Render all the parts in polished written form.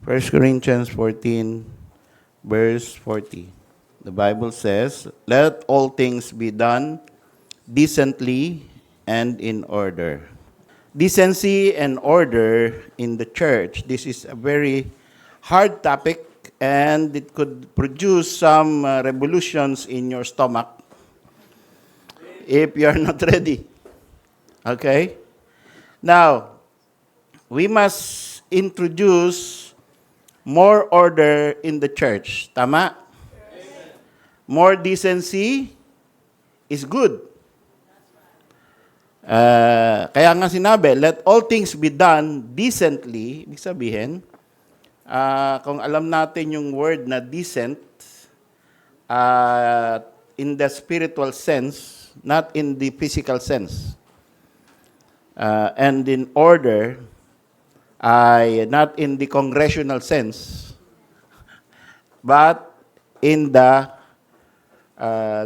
First Corinthians 14, verse 40. The Bible says, "Let all things be done decently and in order." Decency and order in the church. This is a very hard topic and it could produce some revolutions in your stomach if you are not ready. Okay? Now, we must introduce more order in the church. Tama? More decency is good. Kaya nga sinabi, let all things be done decently. Ibig sabihin, kung alam natin yung word na decent, in the spiritual sense, not in the physical sense. And in order, ay not in the congressional sense, but in the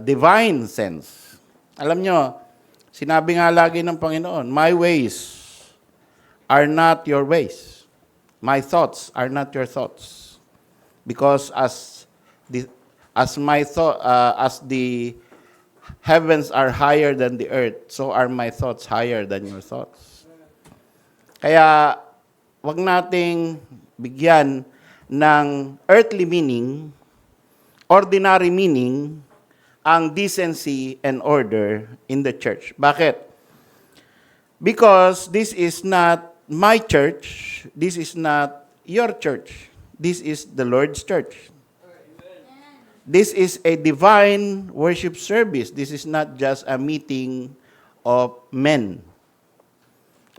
divine sense. Alam nyo, sinabi nga lagi ng Panginoon, my ways are not your ways. My thoughts are not your thoughts. Because as the heavens are higher than the earth, so are my thoughts higher than your thoughts. Kaya, wag nating bigyan ng earthly meaning, ordinary meaning, ang decency and order in the church. Bakit? Because this is not my church, this is not your church, this is the Lord's church. This is a divine worship service. This is not just a meeting of men.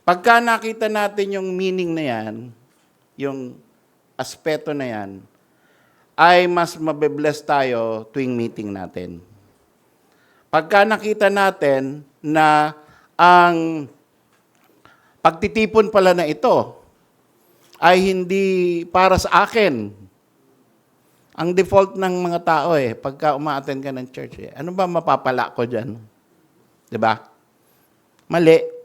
Pagka nakita natin yung meaning na yan, yung aspeto na yan, ay mas mabibless tayo tuwing meeting natin. Pagka nakita natin na ang pagtitipon pala na ito ay hindi para sa akin. Ang default ng mga tao pagka uma-attend ka ng church, ano ba mapapala ko dyan? Diba? Mali.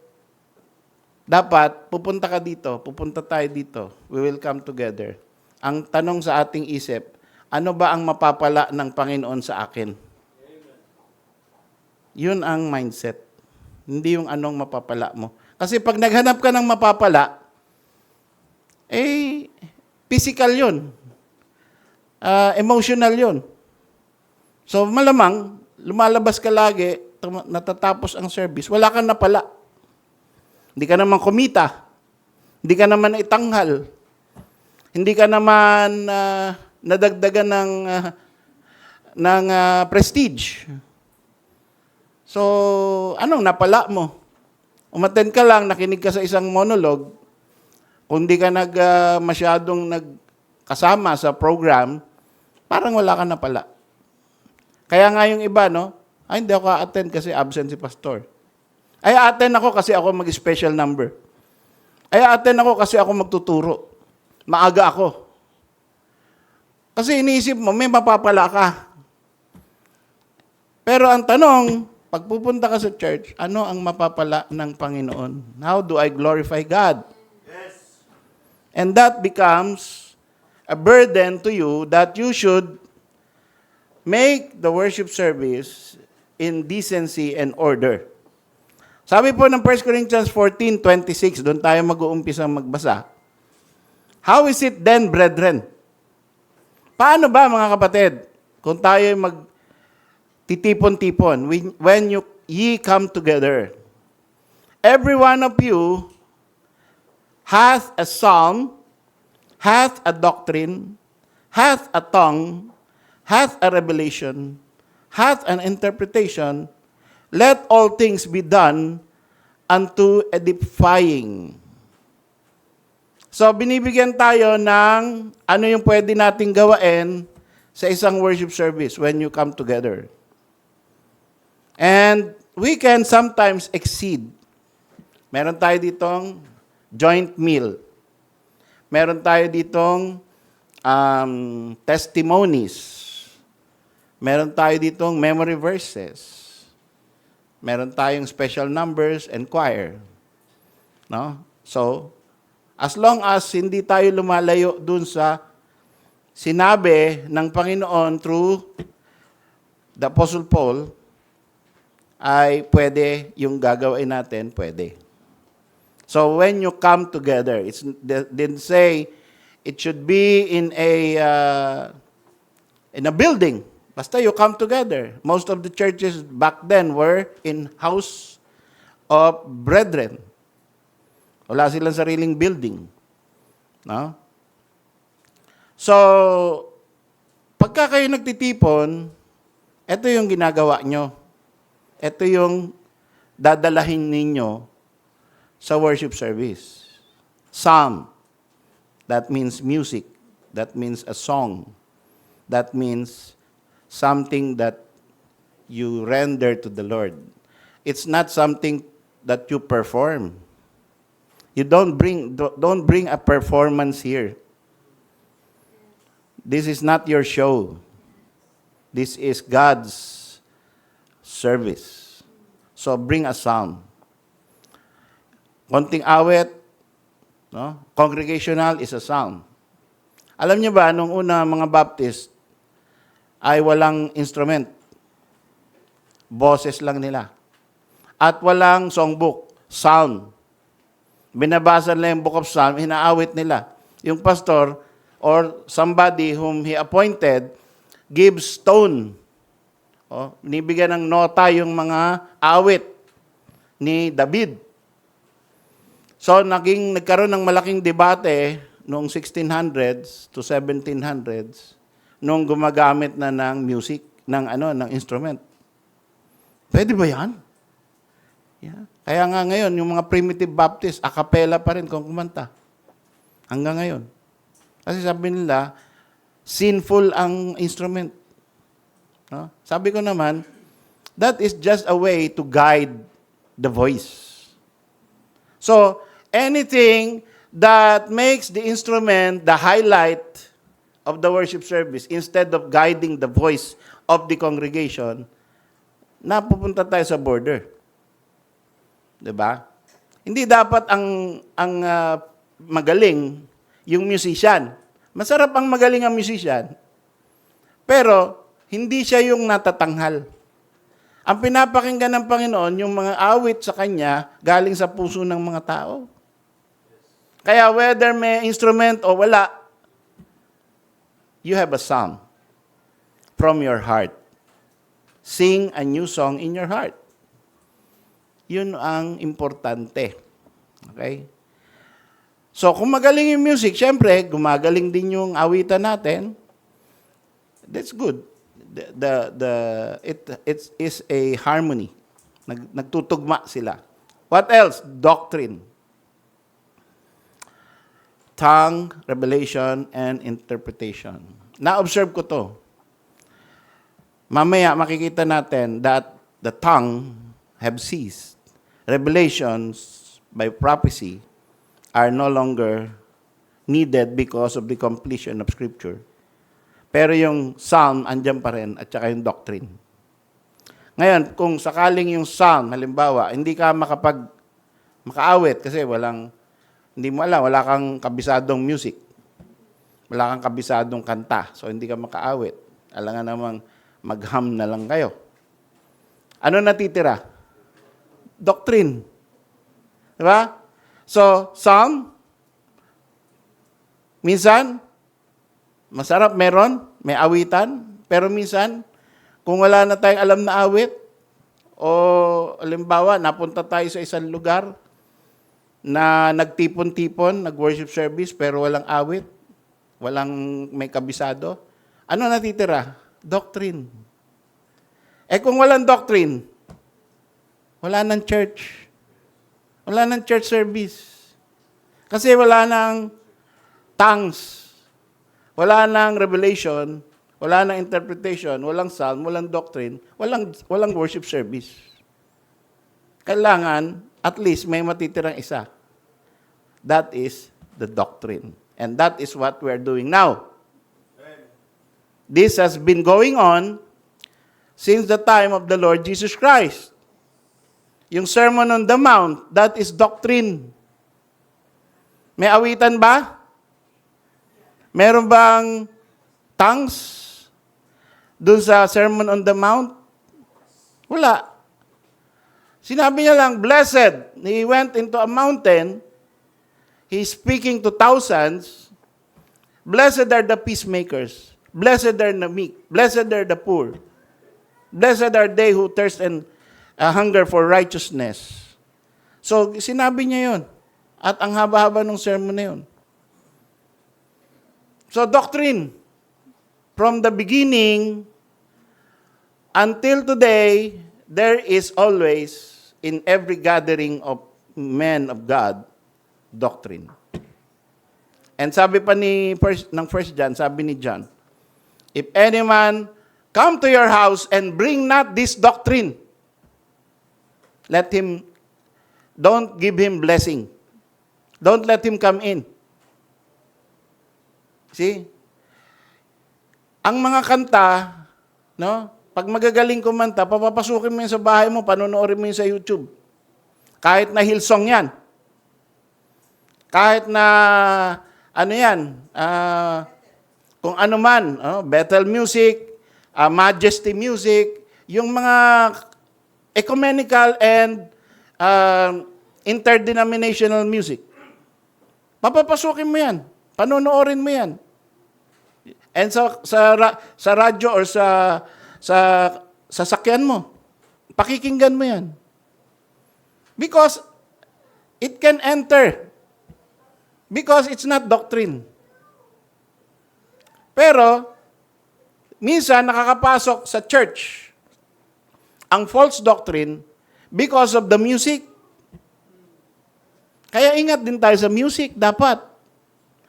Dapat, pupunta ka dito, pupunta tayo dito, we will come together. Ang tanong sa ating isip, ano ba ang mapapala ng Panginoon sa akin? Yun ang mindset. Hindi yung anong mapapala mo. Kasi pag naghanap ka ng mapapala, physical yun. Emotional yun. So malamang, lumalabas ka lagi, natatapos ang service, wala kang napala. Hindi ka naman kumita. Hindi ka naman itanghal. Hindi ka naman nadagdagan ng prestige. So, anong napala mo? Umattend ka lang, nakinig ka sa isang monologue, kung di ka masyadong nagkasama sa program, parang wala ka napala. Kaya nga yung iba, hindi ako attend kasi absent si pastor. Ay, attend ako kasi ako mag-special number. Ay, attend ako kasi ako magtuturo. Maaga ako. Kasi iniisip mo, may mapapala ka. Pero ang tanong, pag pupunta ka sa church, ano ang mapapala ng Panginoon? How do I glorify God? Yes. And that becomes a burden to you that you should make the worship service in decency and order. Sabi po ng 1 Corinthians 14:26, doon tayo mag-uumpisa magbasa. How is it then, brethren? Paano ba, mga kapatid, kung tayo titipon-tipon, when ye come together, every one of you hath a psalm, hath a doctrine, hath a tongue, hath a revelation, hath an interpretation, let all things be done unto edifying. So, binibigyan tayo ng ano yung pwede nating gawain sa isang worship service when you come together. And we can sometimes exceed. Meron tayo ditong joint meal. Meron tayo ditong testimonies. Meron tayo ditong memory verses. Meron tayong special numbers and choir. No? So, As long as hindi tayo lumalayo dun sa sinabi ng Panginoon through the Apostle Paul, ay pwede yung gagawin natin, pwede. So when you come together, it's didn't say it should be in a building. Basta you come together. Most of the churches back then were in house of brethren. Wala silang sariling building. No? So, pagka kayo nagtitipon, ito yung ginagawa nyo. Ito yung dadalahin ninyo sa worship service. Psalm. That means music. That means a song. That means something that you render to the Lord. It's not something that you perform. You don't bring a performance here. This is not your show. This is God's service. So bring a sound. Konting awit, no? Congregational is a sound. Alam niyo ba, nung una mga Baptist ay walang instrument. Boses lang nila. At walang songbook, sound. Binabasa nila yung Book of Psalm, hinaawit nila. Yung pastor or somebody whom he appointed gives tone. Nibigyan ng nota yung mga awit ni David. So, nagkaroon ng malaking debate noong 1600s to 1700s nung gumagamit na ng music, ng instrument. Pwede ba yan? Yeah. Kaya nga ngayon, yung mga primitive Baptist, a cappella pa rin kung kumanta. Hanggang ngayon. Kasi sabi nila, sinful ang instrument. No? Sabi ko naman, that is just a way to guide the voice. So, anything that makes the instrument the highlight of the worship service instead of guiding the voice of the congregation, napupunta tayo sa border. 'Di ba? Hindi dapat ang magaling yung musician. Masarap ang magaling ang musician. Pero hindi siya yung natatanghal. Ang pinapakinggan ng Panginoon, yung mga awit sa Kanya, galing sa puso ng mga tao. Kaya whether may instrument o wala, you have a song from your heart. Sing a new song in your heart. Yun ang importante. Okay? So, kung magaling yung music, syempre, gumagaling din yung awitan natin. That's good. It is a harmony. Nagtutugma sila. What else? Doctrine. Tongue, revelation, and interpretation. Na-observe ko to. Mamaya makikita natin that the tongue have ceased. Revelations by prophecy are no longer needed because of the completion of Scripture. Pero yung psalm, andyan pa rin, at saka yung doctrine. Ngayon, kung sakaling yung psalm, halimbawa, hindi ka makaawit kasi hindi mo alam, wala kang kabisadong music. Wala kang kabisadong kanta. So, hindi ka makaawit. Alangan namang mag-hum na lang kayo. Ano natitira? Doctrine. Diba? So, psalm, minsan, masarap may awitan, pero minsan, kung wala na tayong alam na awit, o halimbawa, napunta tayo sa isang lugar na nagtipon-tipon, nag-worship service, pero walang awit, walang may kabisado, ano natitira? Doctrine. Kung walang doctrine, wala nang church. Wala nang church service. Kasi wala nang tongues. Wala nang revelation, wala nang interpretation, walang psalm, walang doctrine, walang worship service. Kailangan, at least, may matitirang isa. That is the doctrine. And that is what we are doing now. This has been going on since the time of the Lord Jesus Christ. Yung Sermon on the Mount, that is doctrine. May awitan ba? Meron bang tongues dun sa Sermon on the Mount? Wala. Sinabi niya lang, blessed. He went into a mountain. He's speaking to thousands. Blessed are the peacemakers. Blessed are the meek. Blessed are the poor. Blessed are they who thirst and hunger for righteousness. So, sinabi niya yun. At ang haba-haba ng sermon na yun. So, doctrine. From the beginning until today, there is always, in every gathering of men of God, doctrine. And sabi pa ng First John, sabi ni John, if any man come to your house and bring not this doctrine, don't give him blessing. Don't let him come in. See? Ang mga kanta, no? Pag magagaling kumanta, papapasukin mo yun sa bahay mo, panonoorin mo yun sa YouTube. Kahit na Hillsong yan. Kahit na, kung ano man, Bethel music, Majesty music, yung mga ecumenical and interdenominational music. Papapasukin mo yan. Panonoorin mo yan. And sa radyo or sa sasakyan mo, pakikinggan mo yan. Because it can enter. Because it's not doctrine. Pero, minsan nakakapasok sa church ang false doctrine because of the music. Kaya ingat din tayo sa music, dapat.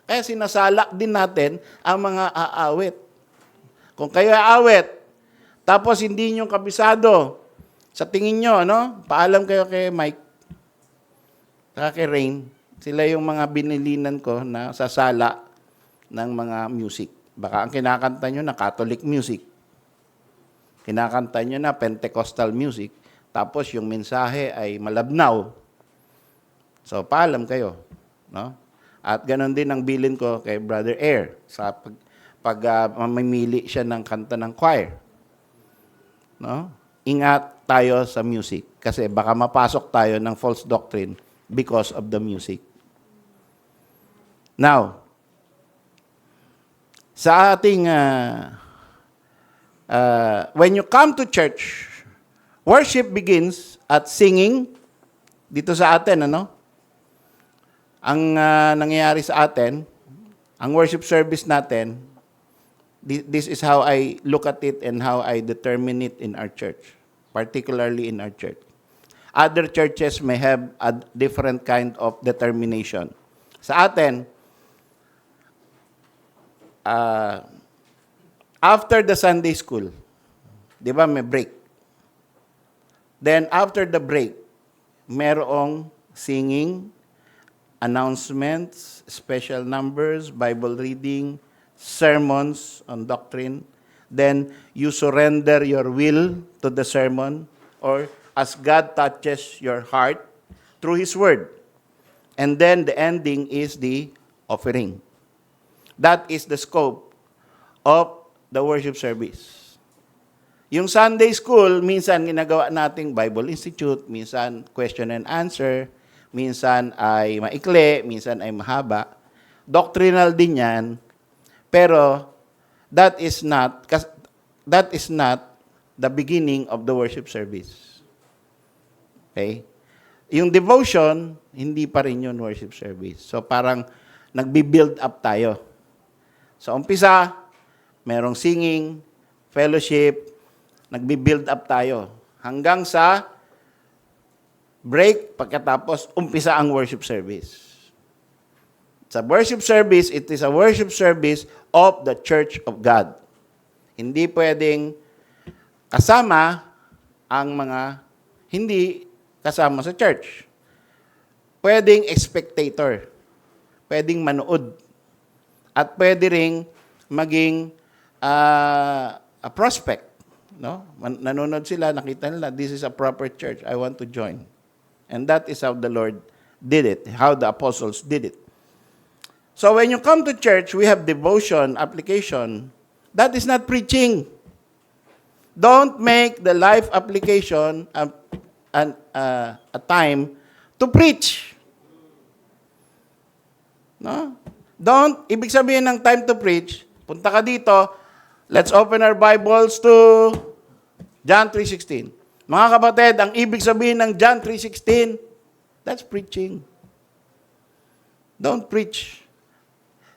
Kaya sinasala din natin ang mga aawit. Kung kayo aawit, tapos hindi nyo kabisado, sa tingin nyo, paalam kayo kay Mike, saka kay Rain, sila yung mga binilinan ko na sasala ng mga music. Baka ang kinakanta nyo na Catholic music. Kinakanta nyo na Pentecostal music. Tapos yung mensahe ay malabnaw. So, paalam kayo. No? At ganon din ang bilin ko kay Brother Air sa pag mamimili siya ng kanta ng choir. No? Ingat tayo sa music kasi baka mapasok tayo ng false doctrine because of the music. Now, sa ating when you come to church, worship begins at singing. Dito sa atin, ang nangyayari sa atin, ang worship service natin, this is how I look at it and how I determine it in our church, particularly in our church. Other churches may have a different kind of determination. Sa atin, after the Sunday school, di ba may break? Then after the break, merong singing, announcements, special numbers, Bible reading, sermons on doctrine. Then you surrender your will to the sermon or as God touches your heart through His Word. And then the ending is the offering. That is the scope of the worship service. Yung Sunday school, minsan ginagawa nating Bible Institute, minsan question and answer, minsan ay maikli, minsan ay mahaba. Doctrinal din yan, pero that is not the beginning of the worship service. Okay? Yung devotion, hindi pa rin yun worship service. So parang nagbi-build up tayo. Sa umpisa, merong singing, fellowship, nagbi-build up tayo. Hanggang sa break, pagkatapos, umpisa ang worship service. Sa worship service, it is a worship service of the Church of God. Hindi pwedeng kasama ang mga hindi kasama sa church. Pwedeng spectator. Pwedeng manood. At pwede ring maging a prospect. No? Nanonood sila, nakita nila, this is a proper church. I want to join. And that is how the Lord did it, how the apostles did it. So when you come to church, we have devotion, application. That is not preaching. Don't make the life application a time to preach. No? Don't, ibig sabihin ng time to preach, punta ka dito, let's open our Bibles to John 3:16. Mga kapatid, ang ibig sabihin ng John 3:16, that's preaching. Don't preach.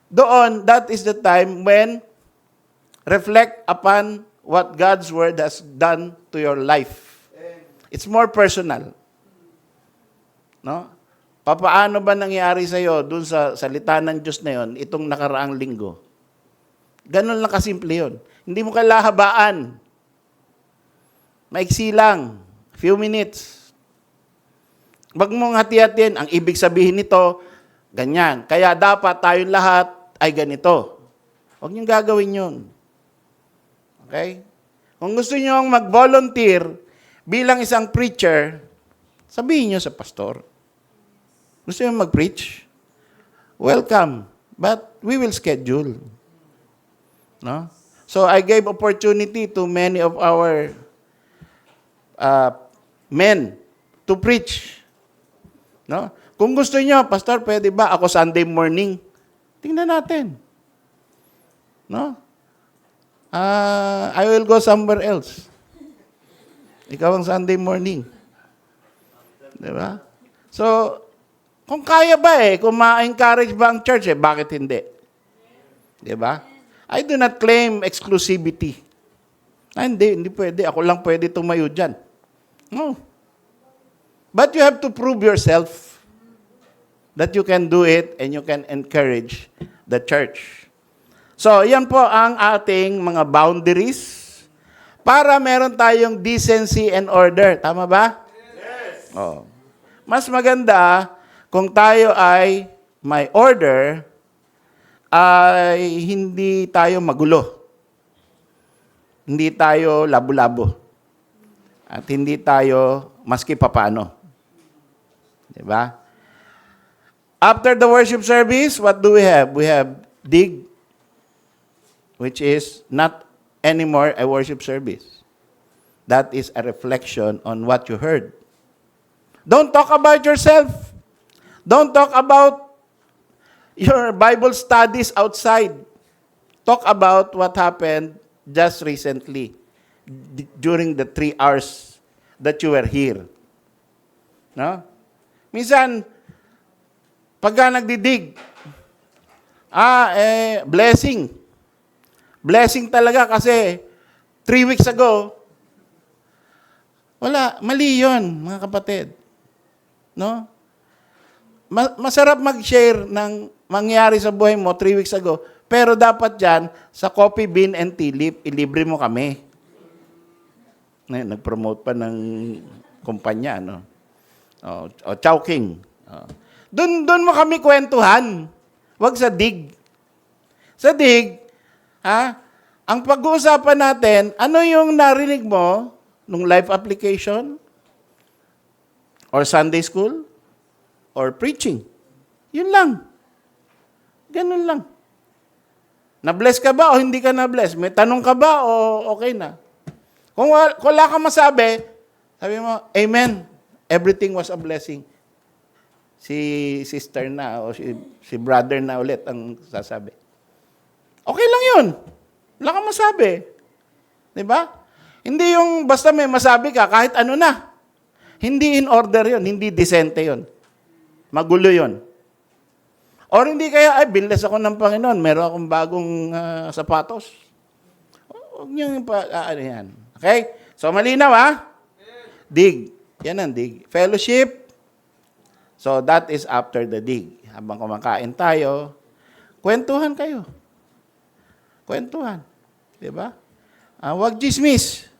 Doon, that is the time when reflect upon what God's Word has done to your life. It's more personal. No? Papaano ba nangyari sa'yo dun sa salita ng Diyos na yon, itong nakaraang linggo? Ganun lang kasimple yun. Hindi mo kailangan habaan. Maiksi lang. Few minutes. Wag mong hati-hatiin. Ang ibig sabihin nito, ganyan. Kaya dapat tayong lahat ay ganito. Huwag niyong gagawin yun. Okay? Kung gusto niyo mag-volunteer bilang isang preacher, sabihin niyo sa pastor. Gusto niyo mag-preach? Welcome. But we will schedule. No? So I gave opportunity to many of our men to preach. No? Kung gusto niyo, pastor, pwede ba ako Sunday morning? Tingnan natin. No? I will go somewhere else. Ikaw ang Sunday morning. Diba? So, kung kaya ba kung ma-encourage ba ang church bakit hindi? Diba? I do not claim exclusivity. Hindi pwede. Ako lang pwede tumayo dyan. No. But you have to prove yourself that you can do it and you can encourage the church. So, yan po ang ating mga boundaries para meron tayong decency and order. Tama ba? Yes. Oh. Mas maganda kung tayo ay may order, ay hindi tayo magulo. Hindi tayo labo-labo. At hindi tayo maski papano. Diba? After the worship service, what do we have? We have dig, which is not anymore a worship service. That is a reflection on what you heard. Don't talk about yourself. Don't talk about your Bible studies outside. Talk about what happened just recently during the 3 hours that you were here. No? Minsan, pagka nagdidig, blessing. Blessing talaga kasi 3 weeks ago, wala, mali yun, mga kapatid. No? Masarap mag-share ng mangyari sa buhay mo 3 weeks ago, pero dapat dyan, sa Coffee Bean and Tea Leaf, ilibre mo kami. Nag-promote pa ng kumpanya, no? O Chowking. Doon mo kami kwentuhan. Huwag sa dig. Sa dig, ang pag-uusapan natin, ano yung narinig mo nung life application? Or Sunday school? Or preaching? Yun lang. Ganun lang. Na-bless ka ba o hindi ka na-bless? May tanong ka ba o okay na? Kung wala kang masabi, sabi mo, Amen. Everything was a blessing. Si sister na o si brother na ulit ang sasabi. Okay lang yun. Wala kang masabi. Diba? Hindi yung basta may masabi ka, kahit ano na. Hindi in order yun. Hindi decente yun. Magulo yun. Or hindi kaya, binless ako ng Panginoon, meron akong bagong sapatos. Huwag niyong ano yan. Okay? So, malinaw Dig. Yan ang dig. Fellowship. So, that is after the dig. Habang kumakain tayo, kwentuhan kayo. Kwentuhan. Diba? Huwag dismiss.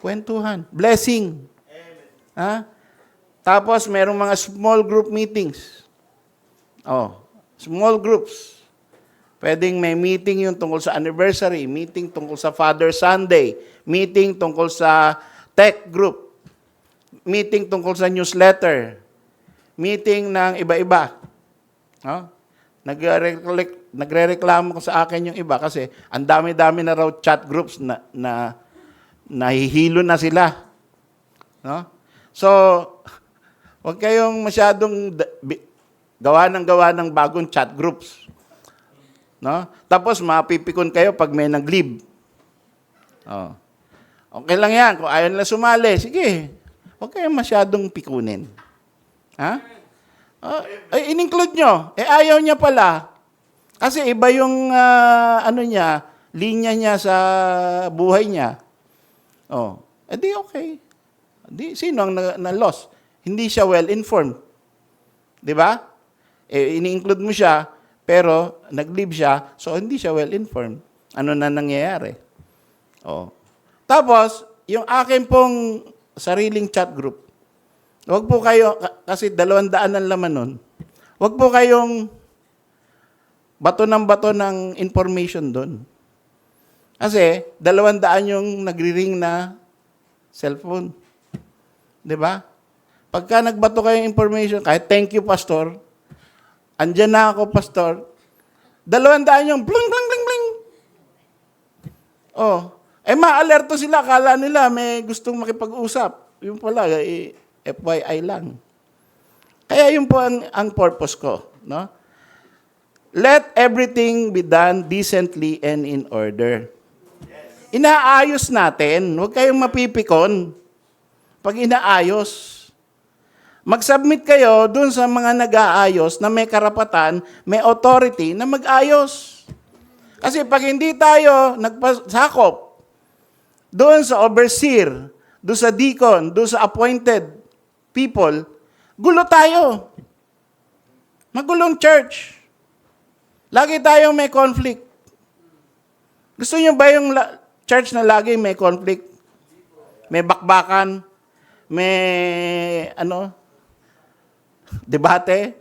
Kwentuhan. Blessing. Tapos, merong mga small group meetings. Small groups. Pwedeng may meeting yung tungkol sa anniversary, meeting tungkol sa Father Sunday, meeting tungkol sa tech group, meeting tungkol sa newsletter, meeting ng iba-iba. nagrereklamo ko sa akin yung iba kasi ang dami-dami na raw chat groups na nahihilo na sila. No? So, huwag kayong masyadong gawa ng bagong chat groups. No? Tapos mapipikon kayo pag may nag-leave. Oh. Okay lang yan. Kung ayaw nila sumali, sige. Huwag kayong masyadong pikunin. Ha? Ay, in-include nyo. Ayaw niya pala. Kasi iba yung linya niya sa buhay niya. Oh. Di okay. Sino ang na-loss? Hindi siya well-informed. Di ba? Ini-include mo siya, pero nag-leave siya, so hindi siya well-informed. Ano na nangyayari? Oh. Tapos, yung akin pong sariling chat group, wag po kayo, kasi 200 ang laman nun, wag po kayong bato ng information doon. Kasi 200 yung nagri-ring na cellphone. Di ba? Pagka nagbato kayo ng information, kahit thank you, pastor, andyan na ako, pastor, 200 yung bling, bling, bling, bling. Oh. Ma-alerto sila, akala nila may gustong makipag-usap. Yung pala, FYI lang. Kaya yun po ang purpose ko. No? Let everything be done decently and in order. Inaayos natin. Huwag kayong mapipikon pag inaayos. Mag-submit kayo dun sa mga nag-aayos na may karapatan, may authority na mag-ayos. Kasi pag hindi tayo nagpasakop doon sa overseer, doon sa deacon, doon sa appointed people, gulo tayo. Magulong church. Lagi tayong may conflict. Gusto niyo ba yung church na lagi may conflict? May bakbakan? May debate?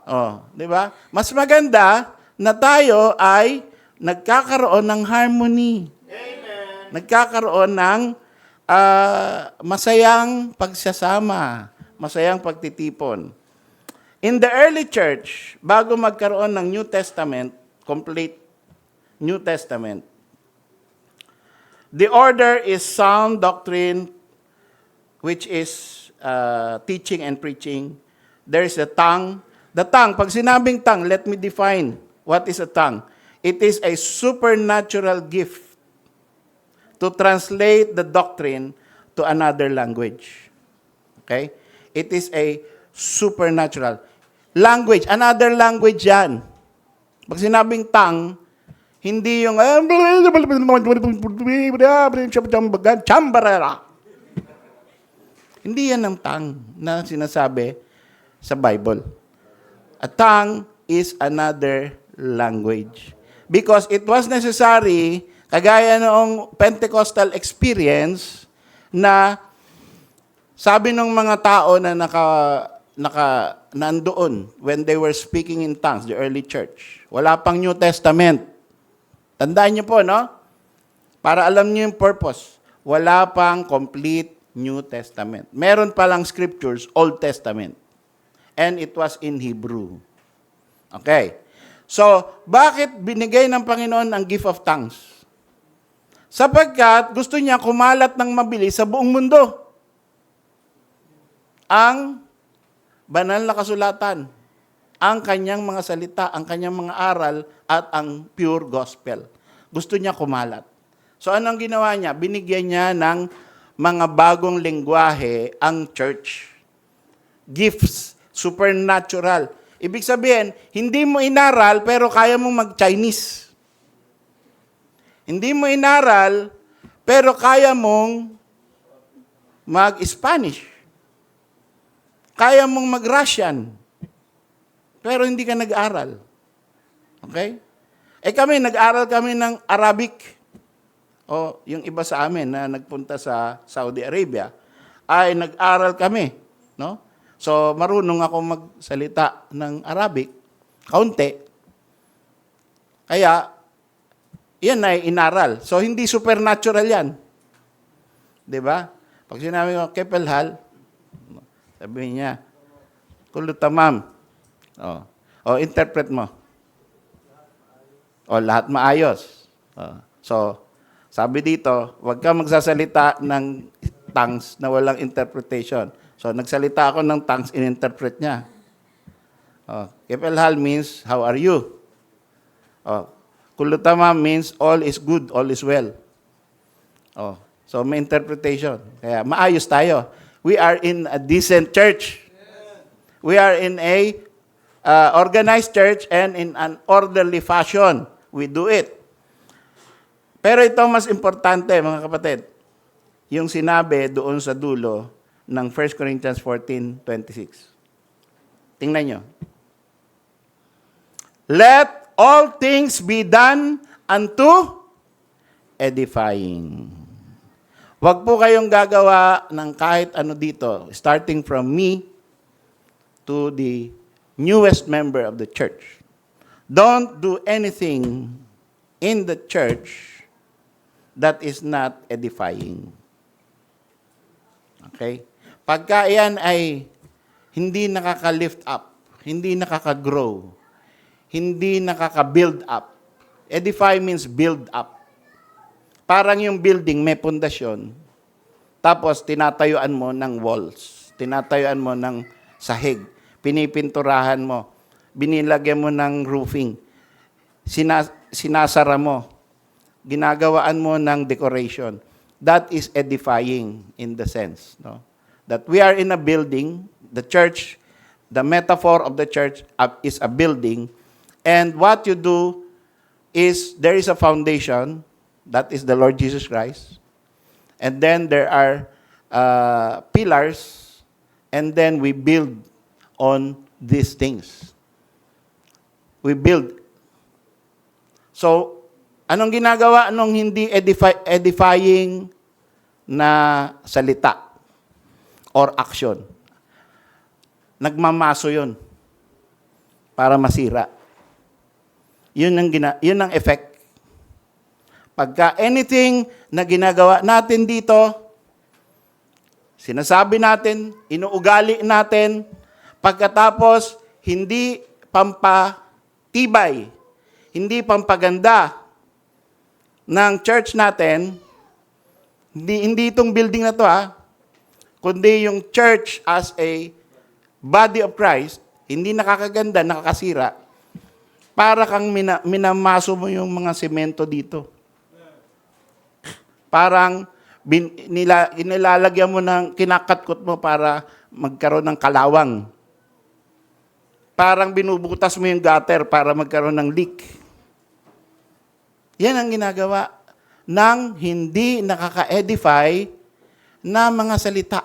Oh, di ba? Mas maganda na tayo ay nagkakaroon ng harmony. Amen. Nagkakaroon ng masayang pagsasama, masayang pagtitipon. In the early church, bago magkaroon ng New Testament, complete New Testament, the order is sound doctrine, which is teaching and preaching. There is a tongue. The tongue, pag sinabing tongue, let me define what is a tongue. It is a supernatural gift to translate the doctrine to another language. Okay? It is a supernatural language. Another language yan. Pag sinabing tongue, hindi yung chambarera. Hindi yan ang tongue na sinasabi sa Bible. A tongue is another language. Because it was necessary, kagaya noong Pentecostal experience, na sabi ng mga tao na nandoon when they were speaking in tongues, the early church. Wala pang New Testament. Tandaan niyo po, no? Para alam niyo yung purpose. Wala pang complete New Testament. Meron pa lang scriptures, Old Testament. And it was in Hebrew. Okay. So, bakit binigay ng Panginoon ang gift of tongues? Sapagkat gusto niya kumalat ng mabilis sa buong mundo ang banal na kasulatan, ang kanyang mga salita, ang kanyang mga aral, at ang pure gospel. Gusto niya kumalat. So, anong ginawa niya? Binigyan niya ng mga bagong lengguwahe ang church. Gifts, supernatural. Ibig sabihin, hindi mo inaral pero kaya mong mag-Chinese. Hindi mo inaral pero kaya mong mag-Spanish. Kaya mong mag-Russian. Pero hindi ka nag-aral. Okay? Kami, nag-aral kami ng Arabic. O yung iba sa amin na nagpunta sa Saudi Arabia, ay nag-aral kami. No? So, marunong ako magsalita ng Arabic, kaunti. Kaya, yan ay inaral. So, hindi supernatural yan. Di ba? Pag sinabi ko, Kepelhal, sabi niya, kulutamam. Oh. O, interpret mo. O, lahat maayos. O, so, sabi dito, huwag ka magsasalita ng tongues na walang interpretation. So, nagsalita ako ng tongues, in-interpret niya. O, Kepelhal means, how are you? O, Kulutama means, all is good, all is well. O, so, may interpretation. Kaya, maayos tayo. We are in a decent church. We are in a organized church and in an orderly fashion. We do it. Pero ito mas importante, mga kapatid. Yung sinabi doon sa dulo ng 1 Corinthians 14:26. Tingnan nyo. Let all things be done unto edifying. Huwag po kayong gagawa ng kahit ano dito, starting from me to the newest member of the church. Don't do anything in the church that is not edifying. Okay? Pagka yan ay hindi nakaka-lift up, hindi nakaka-grow, hindi nakaka-build up. Edify means build up. Parang yung building may pundasyon, tapos tinatayuan mo ng walls, tinatayuan mo ng sahig, pinipinturahan mo, binilagyan mo ng roofing, sinasara mo, ginagawaan mo ng decoration. That is edifying in the sense, no? That we are in a building, the church, the metaphor of the church is a building, and what you do is there is a foundation, that is the Lord Jesus Christ, and then there are pillars, and then we build on these things. We build. So, anong ginagawa nung hindi edifying na salita or action? Nagmamaso yun para masira. Yun ang effect. Pagka anything na ginagawa natin dito, sinasabi natin, inuugali natin, pagkatapos hindi pampatibay, hindi pampaganda ng church natin, hindi itong building na to kundi yung church as a body of Christ, hindi nakakaganda, nakakasira, para kang minamaso mo yung mga semento dito. Parang nilalagyan mo ng, kinakatkot mo para magkaroon ng kalawang. Parang binubutas mo yung gutter para magkaroon ng leak. Yan ang ginagawa ng hindi nakaka-edify na mga salita.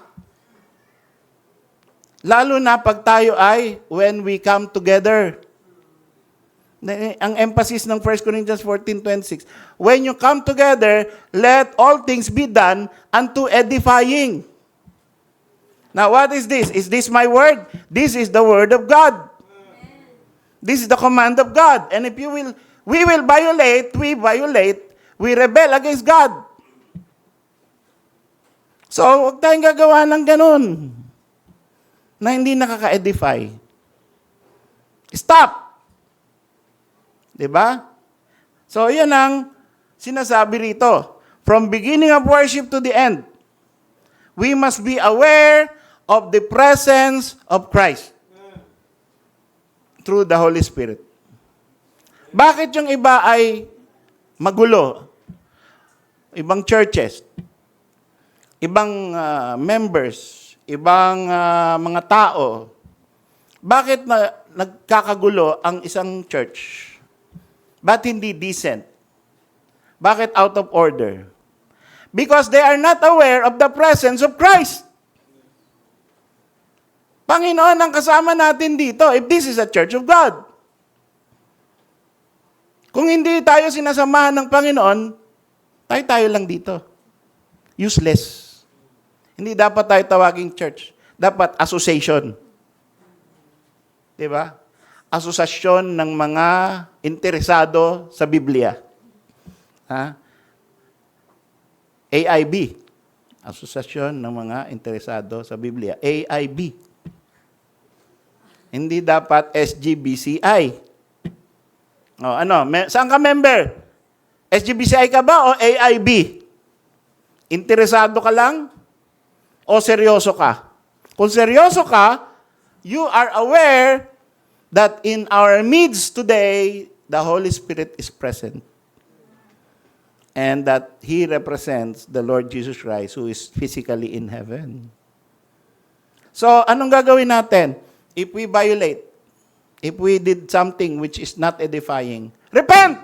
Lalo na pag tayo ay when we come together. Ang emphasis ng 1 Corinthians 14:26, when you come together, let all things be done unto edifying. Now, what is this? Is this my word? This is the word of God. This is the command of God. And if we will violate, we rebel against God. So, huwag tayong gagawa ng ganun na hindi nakaka-edify. Stop! Diba? So, yan ang sinasabi rito. From beginning of worship to the end, we must be aware of the presence of Christ through the Holy Spirit. Bakit yung iba ay magulo? Ibang churches, ibang members, ibang mga tao. Bakit nagkakagulo ang isang church? Ba't hindi decent? Bakit out of order? Because they are not aware of the presence of Christ. Panginoon ang kasama natin dito if this is a church of God. Kung hindi tayo sinasamahan ng Panginoon, tayo lang dito. Useless. Hindi dapat tayo tawaging church. Dapat association. Diba? Asosasyon ng mga interesado sa Biblia. AIB. Asosasyon ng mga interesado sa Biblia. AIB. Hindi dapat SGBCI. O, ano? Saan ka member? SGBCI ka ba o AIB? Interesado ka lang? O seryoso ka? Kung seryoso ka, you are aware that in our midst today, the Holy Spirit is present. And that He represents the Lord Jesus Christ who is physically in heaven. So, anong gagawin natin? If we violate, if we did something which is not edifying, repent!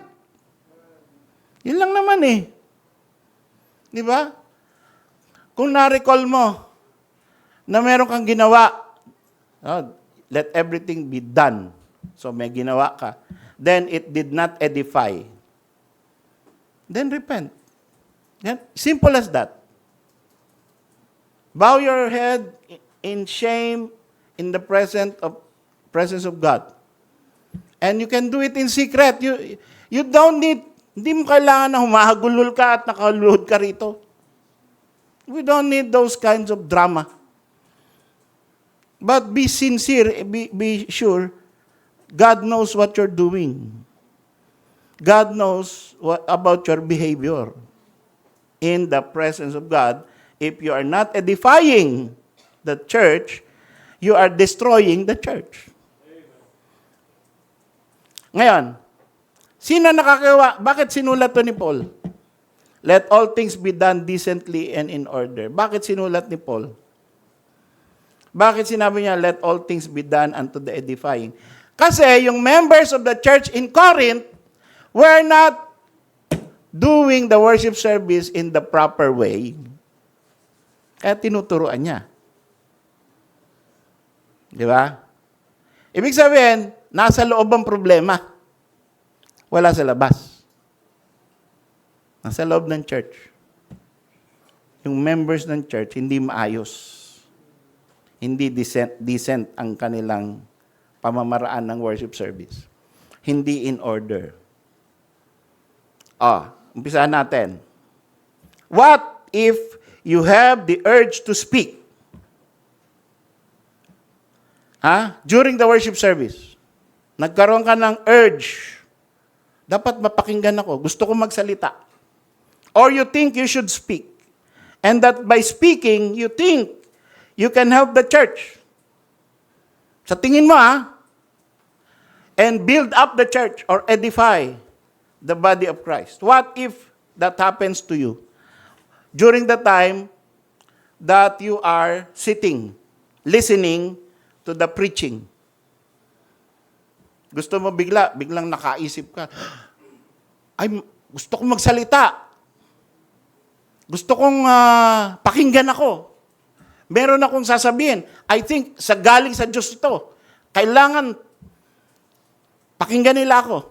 Yun lang naman eh. Di ba? Kung na-recall mo na meron kang ginawa, let everything be done. So, may ginawa ka. Then, it did not edify. Then repent. Yan. Simple as that. Bow your head in shame in the presence of God. And you can do it in secret. You don't need, hindi mo kailangan na humahagulol ka at nakaluluhod ka rito. We don't need those kinds of drama. But be sincere, be sure, God knows what you're doing. God knows about your behavior. In the presence of God, if you are not edifying the church, you are destroying the church. Ngayon, sino nakakawa? Bakit sinulat to ni Paul? Let all things be done decently and in order. Bakit sinulat ni Paul? Bakit sinabi niya, let all things be done unto the edifying? Kasi yung members of the church in Corinth were not doing the worship service in the proper way. Kaya tinuturuan niya. Di ba? Ibig sabihin, nasa loob ang problema. Wala sa labas. Nasa loob ng church. Yung members ng church, hindi maayos. Hindi decent ang kanilang pamamaraan ng worship service. Hindi in order. Umpisahan natin. What if you have the urge to speak? During the worship service, nagkaroon ka ng urge. Dapat mapakinggan ako. Gusto ko magsalita. Or you think you should speak. And that by speaking, you think you can help the church. Sa tingin mo, and build up the church or edify the body of Christ. What if that happens to you during the time that you are sitting, listening to the preaching? Gusto mo biglang nakaisip ka, ay, gusto kong magsalita. Gusto kong pakinggan ako. Meron akong sasabihin. I think, galing sa Diyos ito. Kailangan pakinggan nila ako.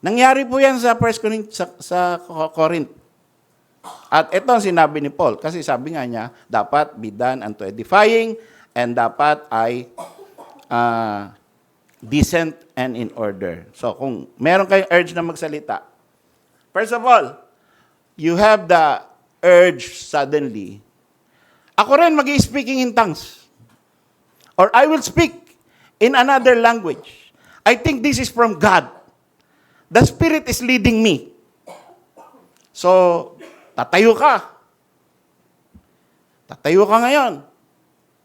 Nangyari po yan sa Corinth. At ito ang sinabi ni Paul. Kasi sabi nga niya, dapat be done unto edifying and dapat ay decent and in order. So kung meron kayong urge na magsalita, first of all, you have the urge suddenly. Ako rin mag-i-speaking in tongues. Or I will speak in another language. I think this is from God. The Spirit is leading me. So, tatayo ka. Tatayo ka ngayon.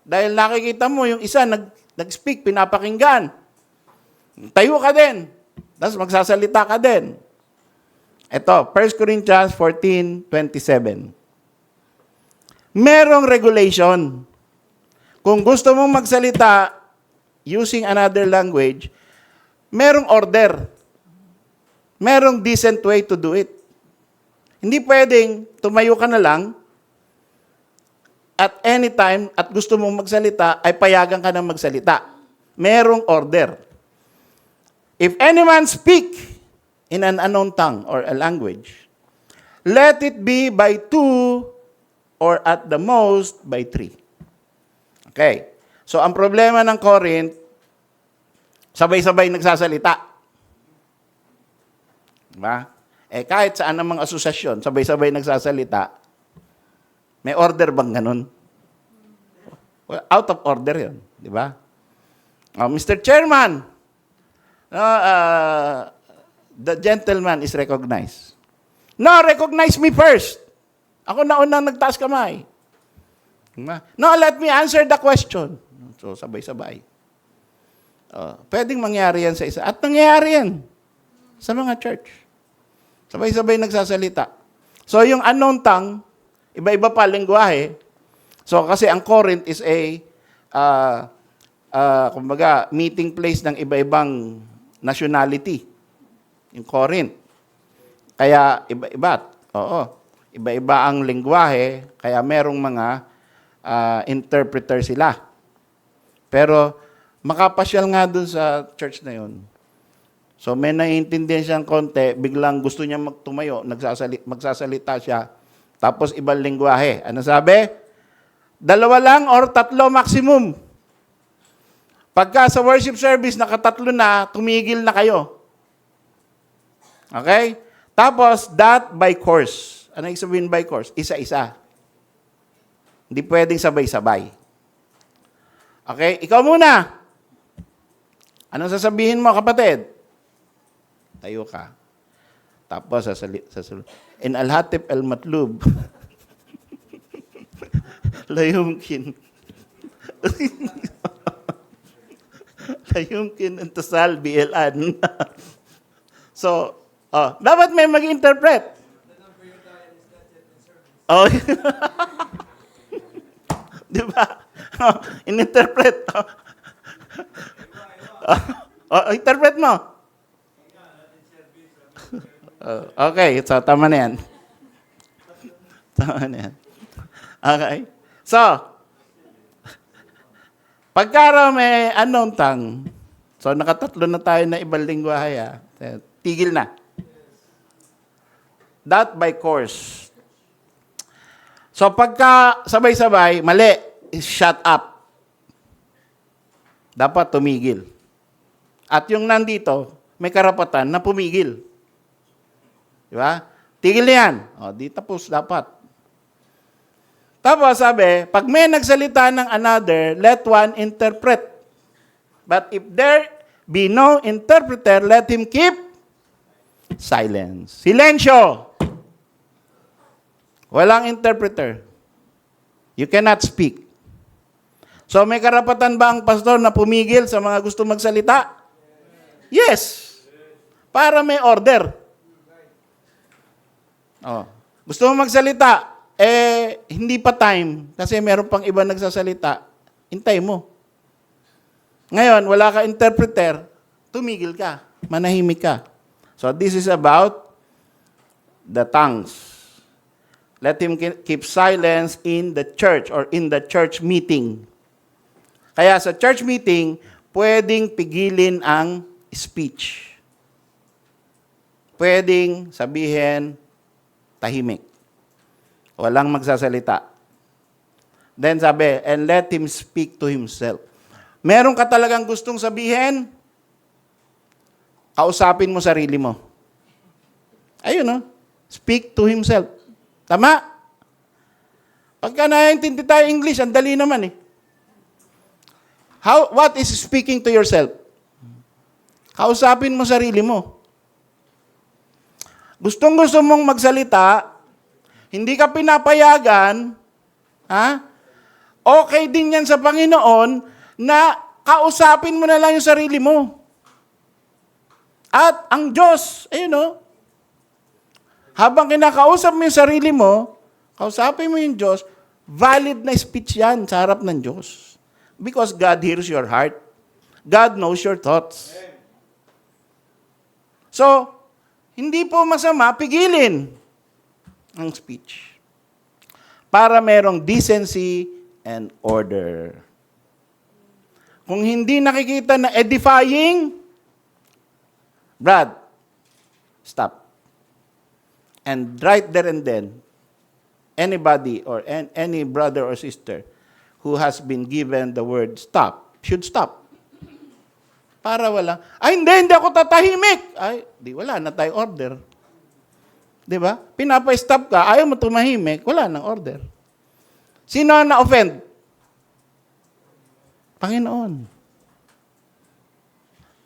Dahil nakikita mo yung isa nag-speak, pinapakinggan. Tayo ka din. Tapos magsasalita ka din. Ito, 1 Corinthians 14:27. Merong regulation. Kung gusto mong magsalita using another language, merong order. Merong decent way to do it. Hindi pwedeng tumayo ka na lang at any time at gusto mong magsalita ay payagan ka na magsalita. Merong order. If anyone speak in an unknown tongue or a language, let it be by 2 or at the most by 3. Okay. So, ang problema ng Corinth, sabay-sabay nagsasalita. Diba? Kahit saan namang asosasyon, sabay-sabay nagsasalita, may order bang ganun? Well, out of order yun. Diba? Mr. Chairman, the gentleman is recognized. No, recognize me first. Ako na unang nagtaas kamay. No, let me answer the question. So, sabay-sabay. Pwedeng mangyari yan sa isa. At nangyayari yan sa mga church. Sabay-sabay nagsasalita. So, yung unknown tongue, iba-iba pa lengguwahe. So, kasi ang Corinth is kumbaga, meeting place ng iba-ibang nationality. Yung Corinth. Kaya, iba-iba. Oo. Iba-iba ang lengguwahe, kaya merong mga interpreter sila. Pero, makapasyal nga dun sa church na yun. So, may naiintindihan siyang konti, biglang gusto niya magtumayo, magsasalita siya, tapos ibang lengguwahe. Ano sabi? 2 lang or 3 maximum. Pagka sa worship service, nakatatlo na, tumigil na kayo. Okay? Tapos, that by course. Ano yung sabihin by course? Isa-isa. Hindi pwedeng sabay-sabay. Okay? Ikaw muna. Anong sasabihin mo, kapatid? Tayo ka. Tapos, sasalit. In al-hatib al-matlub. La yumkin. La yumkin an tasal bi'il-an. So, dapat may mag-interpret. Oh. Di ba? In-interpret. Interpret mo. Okay, so tama na yan. Tama na yan. Okay. So, pagka may unknown tongue, so nakatatlo na tayo na ibang lingwahe, tigil na. That by course. So pagka sabay-sabay, mali, shut up. Dapat tumigil. At yung nandito, may karapatan na pumigil. Di ba? Tigil na yan. Di tapos dapat. Tapos sabi, pag may nagsalita ng another, let one interpret. But if there be no interpreter, let him keep silence. Silensyo! Walang interpreter. You cannot speak. So may karapatan ba ang pastor na pumigil sa mga gusto magsalita? Yes. Para may order. Gusto mo magsalita, hindi pa time, kasi meron pang iba nagsasalita, hintay mo. Ngayon, wala ka interpreter, tumigil ka, manahimik ka. So this is about the tongues. Let him keep silence in the church or in the church meeting. Kaya sa church meeting, pwedeng pigilin ang speech. Pwedeng sabihin, tahimik. Walang magsasalita. Then sabi, and let him speak to himself. Meron ka talagang gustong sabihin, kausapin mo sarili mo. Ayun, speak to himself. Tama? Pagka naiintindi tayo English, ang dali naman eh. What is speaking to yourself? Kausapin mo sarili mo. Gustong-gusto mong magsalita, hindi ka pinapayagan, okay din yan sa Panginoon na kausapin mo na lang yung sarili mo. At ang Diyos, habang kinakausap mo yung sarili mo, kausapin mo yung Diyos, valid na speech yan sa harap ng Diyos. Because God hears your heart. God knows your thoughts. So, hindi po masama pigilin ang speech para merong decency and order. Kung hindi nakikita na edifying, Brad, stop. And right there and then, anybody or any brother or sister who has been given the word stop should stop. Para wala, hindi ako tatahimik. Wala na tayo order. Di ba? Pinapa-stop ka, ayaw mo tumahimik, wala nang order. Sino na-offend? Panginoon.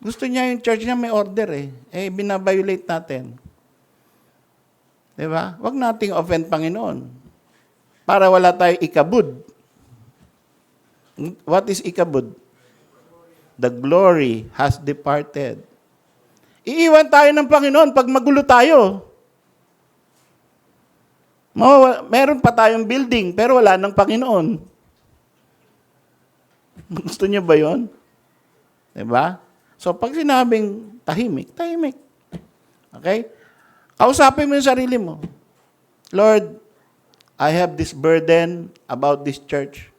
Gusto niya yung church niya may order eh. Eh, binabiolate natin. Diba? Huwag nating offend Panginoon. Para wala tayo ikabud. What is ikabud? The glory has departed. Iiwan tayo ng Panginoon pag magulo tayo. Meron pa tayong building, pero wala ng Panginoon. Gusto niyo ba yun? Diba? So, pag sinabing tahimik, tahimik. Okay? Kausapin mo yung sarili mo. Lord, I have this burden about this church.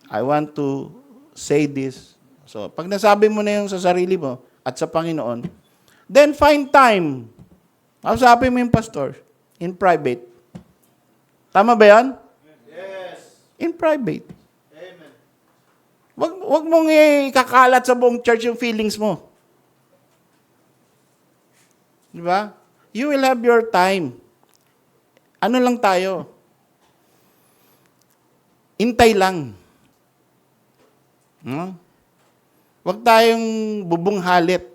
I want to say this. So, pag nasabi mo na yung sa sarili mo at sa Panginoon, then find time. Kausapin mo yung pastor in private. Tama ba yan? Yes. In private. Amen. Wag mong ikakalat sa buong church yung feelings mo. Di ba? You will have your time. Ano lang tayo? Intay lang. No? Wag tayong bubunghalit.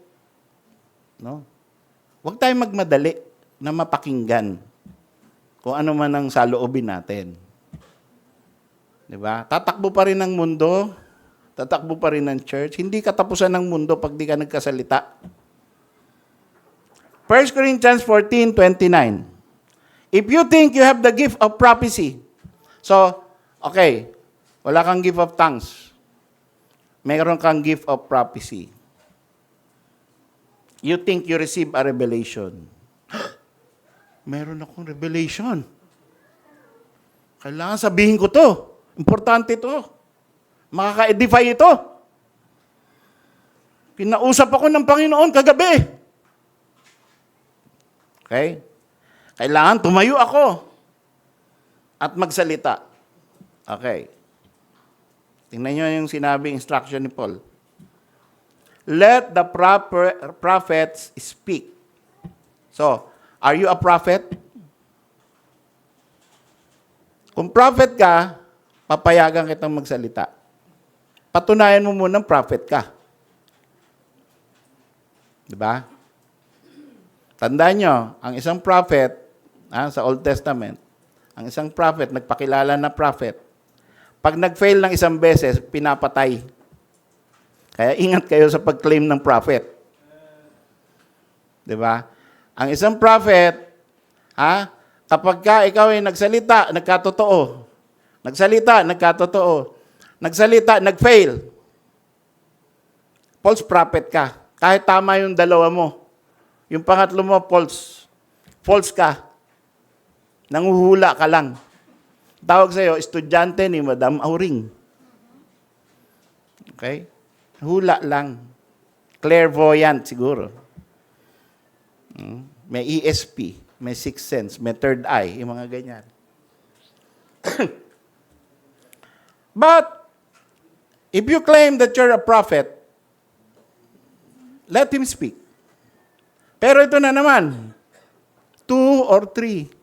No? Wag tayong magmadali na mapakinggan kung ano man ang saloobin natin. Di ba? Tatakbo pa rin ang mundo, tatakbo pa rin ang church. Hindi katapusan ng mundo pag di ka nagkasalita. 1 Corinthians 14:29. If you think you have the gift of prophecy, so, okay, wala kang gift of tongues. Mayroon kang gift of prophecy. You think you receive a revelation. Meron akong revelation. Kailangan sabihin ko to. Importante to. Makaka-edify ito. Kinausap ako ng Panginoon kagabi. Okay? Kailangan tumayo ako at magsalita. Okay. Tingnan nyo yung sinabing instruction ni Paul. Let the prophets speak. So, are you a prophet? Kung prophet ka, papayagan kitang magsalita. Patunayan mo munang prophet ka. Diba? Tandaan nyo, ang isang prophet, sa Old Testament, ang isang prophet, nagpakilala na prophet, pag nag-fail ng isang beses, pinapatay. Kaya ingat kayo sa pag-claim ng prophet. Diba? Ang isang prophet, kapag ka ikaw ay nagsalita, nagkatotoo. Nagsalita, nagkatotoo. Nagsalita, nag-fail. False prophet ka. Kahit tama yung dalawa mo. Yung pangatlo mo, false. False ka. Nanguhula ka lang. Tawag sa'yo, estudyante ni Madam Auring. Okay? Hula lang. Clairvoyant siguro. May ESP, may sixth sense, may third eye, yung mga ganyan. But, if you claim that you're a prophet, let him speak. Pero ito na naman, 2 or 3.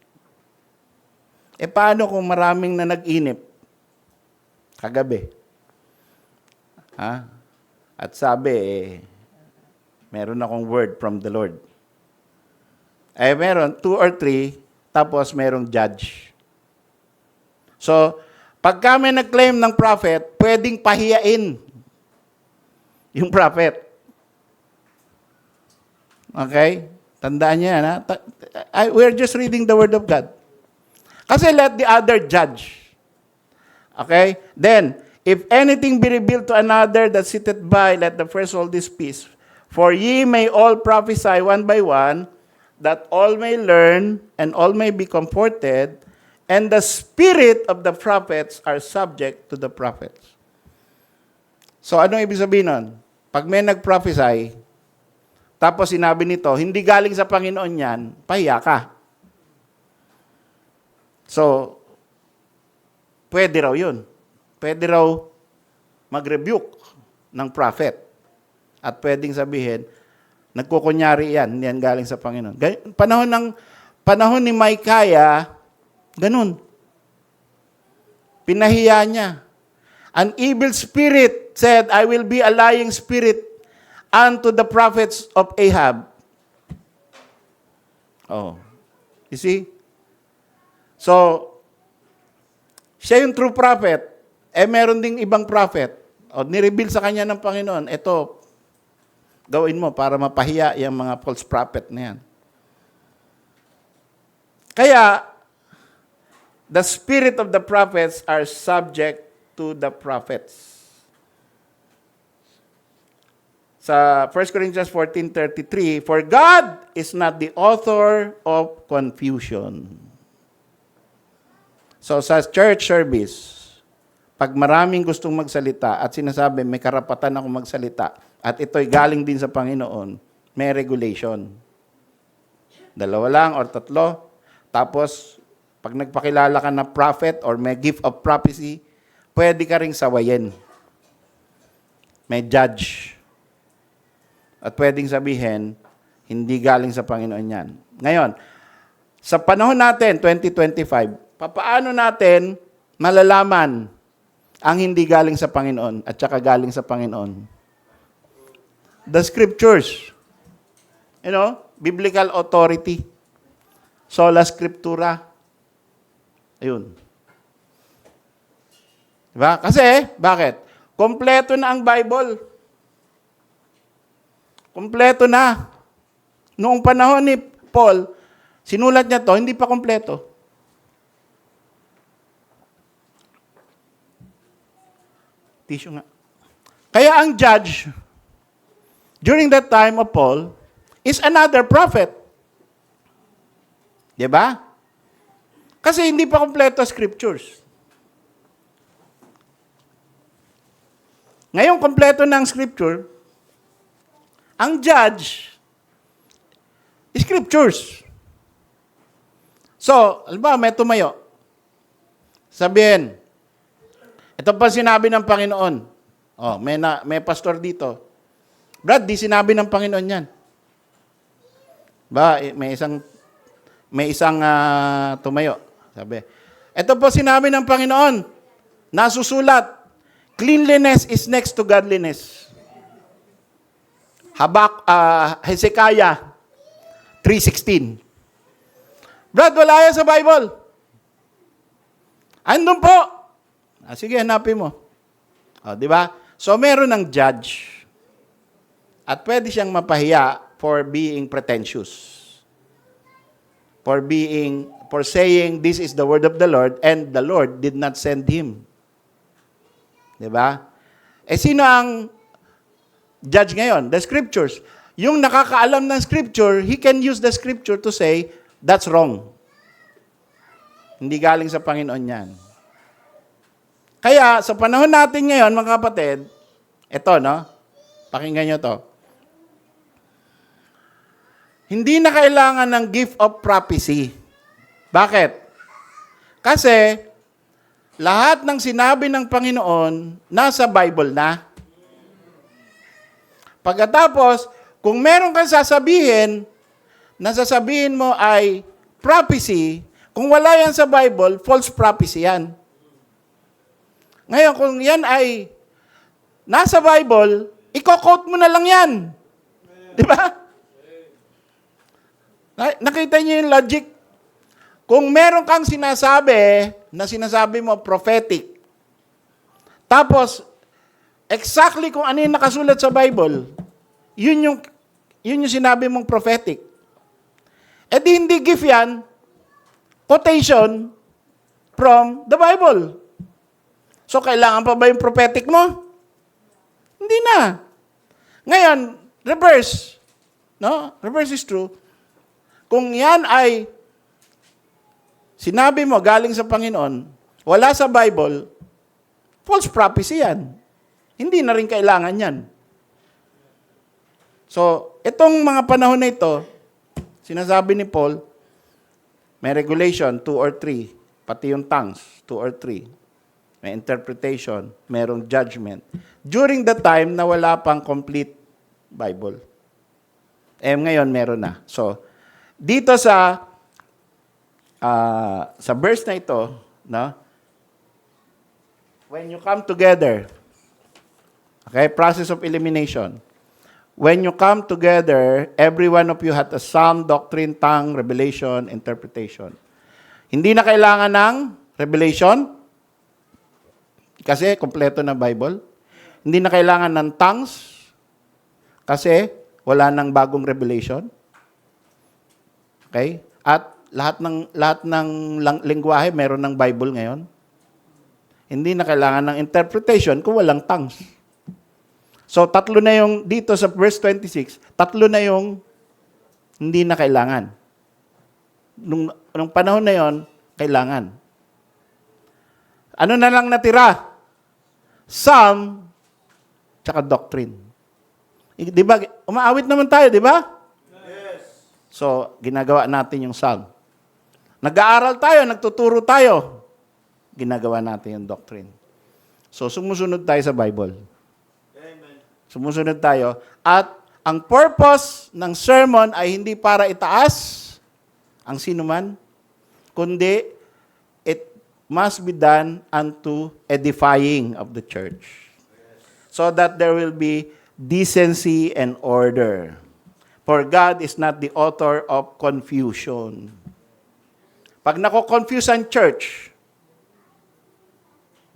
Paano kung maraming na nag-inip? Kagabi. At sabi, meron akong word from the Lord. Meron 2 or 3, tapos merong judge. So, pag kami nag-claim ng prophet, pwedeng pahiyain yung prophet. Okay? Tandaan niyo yan, we're just reading the Word of God. Kasi let the other judge. Okay? Then, if anything be revealed to another that sitteth by, let the first hold his peace. For ye may all prophesy one by one, that all may learn, and all may be comforted, and the spirit of the prophets are subject to the prophets. So, anong ibig sabihin nun? Pag may nag-prophesy, tapos sinabi nito, hindi galing sa Panginoon yan, pahiya ka. So, pwede raw yun. Pwede raw mag-rebuke ng prophet. At pwedeng sabihin, nagkukunyari yan, hindi yan galing sa Panginoon. Panahon ni Micaiah, ganun. Pinahiya niya. An evil spirit said, I will be a lying spirit. unto the prophets of Ahab. Oh. You see? So, siya yung true prophet. Meron ding ibang prophet. Nireveal sa kanya ng Panginoon, ito, gawin mo para mapahiya yung mga false prophet na yan. Kaya, the spirit of the prophets are subject to the prophets. Sa 1 Corinthians 14:33, for God is not the author of confusion. So sa church service, pag maraming gustong magsalita at sinasabi may karapatan ako magsalita at ito'y galing din sa Panginoon, may regulation. 2 lang or 3. Tapos, pag nagpakilala ka na prophet or may gift of prophecy, pwede ka ring sawayin. May judge. At pwedeng sabihin, hindi galing sa Panginoon yan. Ngayon, sa panahon natin, 2025, paano natin malalaman ang hindi galing sa Panginoon at saka galing sa Panginoon? The scriptures. Biblical authority. Sola scriptura. Ayun. Diba? Kasi, bakit? Kompleto na ang Bible. Kompleto na. Noong panahon ni Paul, sinulat niya to, hindi pa kompleto. Tissue nga. Kaya ang judge, during that time of Paul, is another prophet. Diba? Kasi hindi pa kompleto scriptures. Ngayon, kompleto na ang scripture, ang judge, scriptures. So, alam may tumayo. Sabihin, ito pa sinabi ng Panginoon. May pastor dito. Brad, di sinabi ng Panginoon yan. May isang tumayo. Sabi, ito po sinabi ng Panginoon. Nasusulat, cleanliness is next to godliness. Hezekiah 3:16. Brad, wala yan sa Bible. Andun po. Sige, hanapin mo. Di ba? So, meron ng judge. At pwede siyang mapahiya for being pretentious. For saying, this is the word of the Lord, and the Lord did not send him. Di ba? Sino ang judge ngayon? The scriptures. Yung nakakaalam ng scripture, he can use the scripture to say, that's wrong. Hindi galing sa Panginoon yan. Kaya, sa panahon natin ngayon, mga kapatid, ito, pakinggan nyo to. Hindi na kailangan ng gift of prophecy. Bakit? Kasi, lahat ng sinabi ng Panginoon, nasa Bible na. Pagkatapos, kung meron kang sasabihin, na sasabihin mo ay prophecy, kung wala yan sa Bible, false prophecy yan. Ngayon, kung yan ay nasa Bible, i-quote mo na lang yan. Di ba? Nakita niyo yung logic? Kung meron kang sinasabi, na sinasabi mo prophetic, tapos, exactly kung ano yung nakasulat sa Bible, yun yung sinabi mong prophetic. Di hindi gift yan, quotation from the Bible. So, kailangan pa ba yung prophetic mo? Hindi na. Ngayon, reverse. Reverse is true. Kung yan ay sinabi mo galing sa Panginoon, wala sa Bible, false prophecy yan. Hindi na rin kailangan yan. So, itong mga panahon na ito, sinasabi ni Paul, may regulation, 2 or 3. Pati yung tongues, 2 or 3. May interpretation, merong judgment. During the time na wala pang complete Bible. Ngayon meron na. So, dito sa verse na ito, when you come together, okay, process of elimination. when you come together, every one of you had a psalm, doctrine, tongue, revelation, interpretation. Hindi na kailangan ng revelation, kasi kompleto na Bible. Hindi na kailangan ng tongues, kasi wala nang bagong revelation. Okay? At lahat ng lengguwahe meron ng Bible ngayon. Hindi na kailangan ng interpretation kung walang tongues. So, tatlo na yung, dito sa verse 26, tatlo na yung hindi na kailangan. Nung panahon na yon, kailangan. Ano na lang natira? Psalm, tsaka doctrine. Di ba? Umaawit naman tayo, di ba? Yes. So, ginagawa natin yung psalm. Nag-aaral tayo, nagtuturo tayo. Ginagawa natin yung doctrine. So, sumusunod tayo sa Bible. Amen. Sumusunod tayo. At ang purpose ng sermon ay hindi para itaas ang sinuman, kundi it must be done unto edifying of the church. So that there will be decency and order. For God is not the author of confusion. Pag nako-confuse ang church,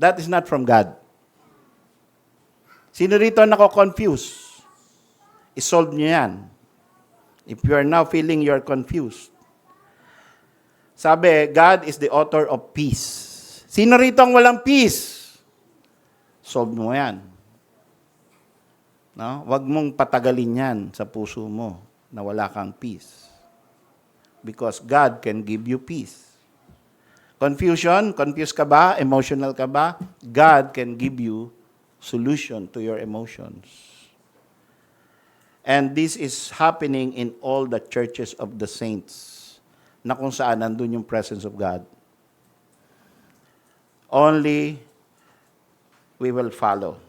that is not from God. Sino rito nako-confuse? I-solve nyo yan. If you are now feeling you are confused. Sabi, God is the author of peace. Sino rito ang walang peace? Solve mo yan. No? Huwag mong patagalin yan sa puso mo na wala kang peace. Because God can give you peace. Confusion, confused ka ba? Emotional ka ba? God can give you solution to your emotions. And this is happening in all the churches of the saints, na kung saan nandun yung presence of God. Only we will follow.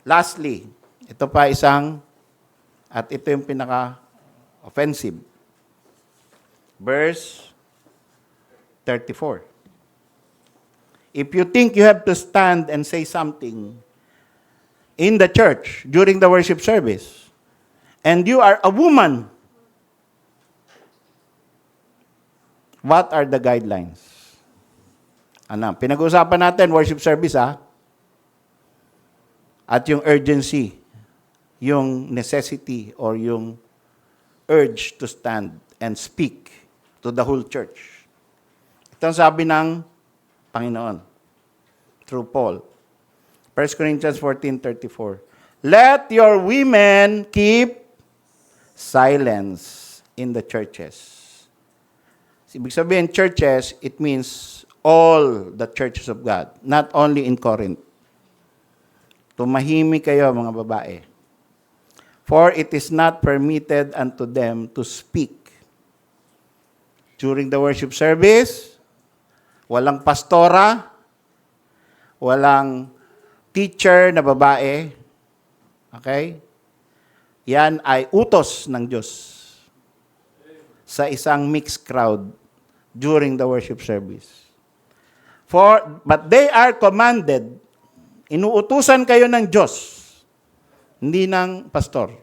Lastly, ito pa isang, at ito yung pinaka-offensive. Verse 34. If you think you have to stand and say something in the church during the worship service, and you are a woman, what are the guidelines? Ano, pinag-uusapan natin worship service, at yung urgency, yung necessity or yung urge to stand and speak to the whole church. Ito ang sabi ng Panginoon through Paul. 1 Corinthians 14:34. Let your women keep silence in the churches. Ibig sabihin, churches, it means all the churches of God, not only in Corinth. Tumahimik kayo, mga babae. For it is not permitted unto them to speak. During the worship service, walang pastora, walang teacher na babae. Okay? Yan ay utos ng Diyos sa isang mixed crowd during the worship service. But they are commanded, inuutusan kayo ng Diyos, hindi ng pastor,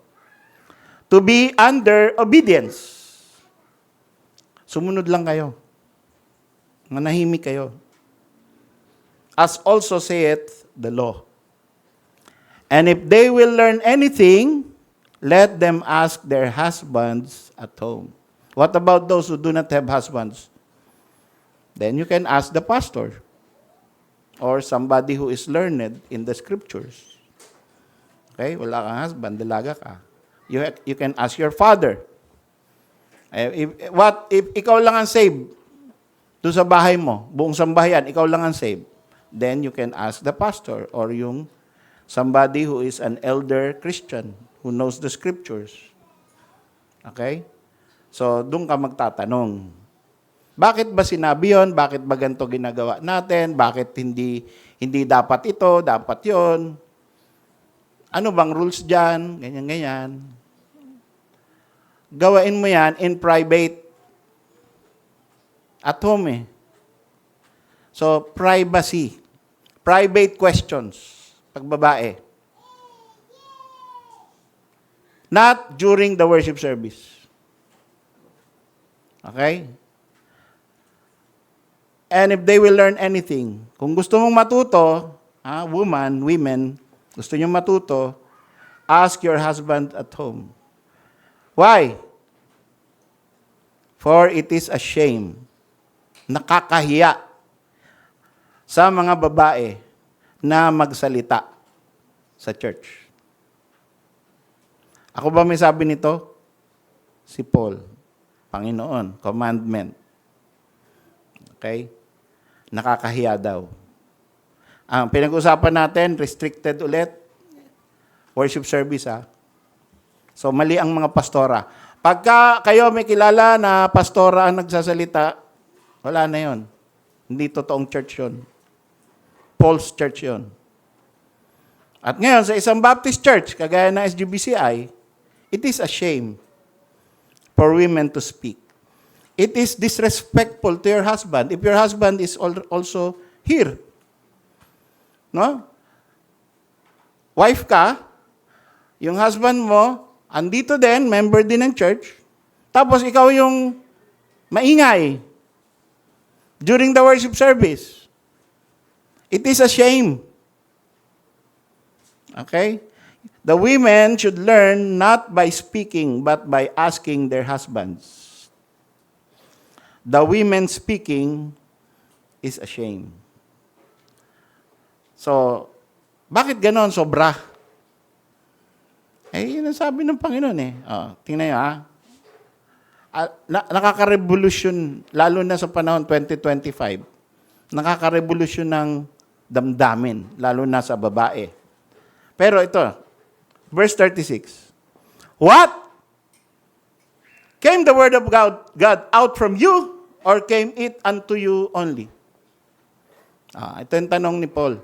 to be under obedience. Sumunod lang kayo. Manahimik kayo. As also saith the law. And if they will learn anything, let them ask their husbands at home. What about those who do not have husbands? Then you can ask the pastor or somebody who is learned in the scriptures. Okay? Wala kang husband, dalaga ka. You can ask your father. If ikaw lang ang saved doon sa bahay mo, buong sambahayan, ikaw lang ang saved, then you can ask the pastor or yung somebody who is an elder Christian who knows the scriptures. Okay? So, doon ka magtatanong. Bakit ba sinabi yun? Bakit ba ganito ginagawa natin? Bakit hindi dapat ito, dapat yon? Ano bang rules dyan? Ganyan. Gawain mo yan in private. At home So, privacy. Private questions. Pag babae. not during the worship service. Okay? And if they will learn anything, kung gusto mong matuto, women, gusto nyo matuto, ask your husband at home. Why? For it is a shame, nakakahiya sa mga babae na magsalita sa church. Ako ba may sabi nito? Si Paul. Panginoon, commandment. Okay? Nakakahiya daw. Ang pinag-usapan natin, restricted ulit, worship service So mali ang mga pastora. Pagka kayo may kilala na pastora ang nagsasalita, wala na yon. Hindi totoong church yon. False church yon. At ngayon, sa isang Baptist church, kagaya ng SGBCI, it is a shame for women to speak. It is disrespectful to your husband if your husband is also here. No? Wife ka, yung husband mo, andito din, member din ng church, tapos ikaw yung maingay during the worship service. It is a shame. Okay? The women should learn not by speaking, but by asking their husbands. The women speaking is a shame. So, bakit ganon? Sobra. Yun ang sabi ng Panginoon tingnan nyo nakaka-revolution, lalo na sa panahon 2025, nakaka-revolution ng damdamin, lalo na sa babae. Pero ito, verse 36. What? Came the word of God out from you, or came it unto you only? Ito yung tanong ni Paul.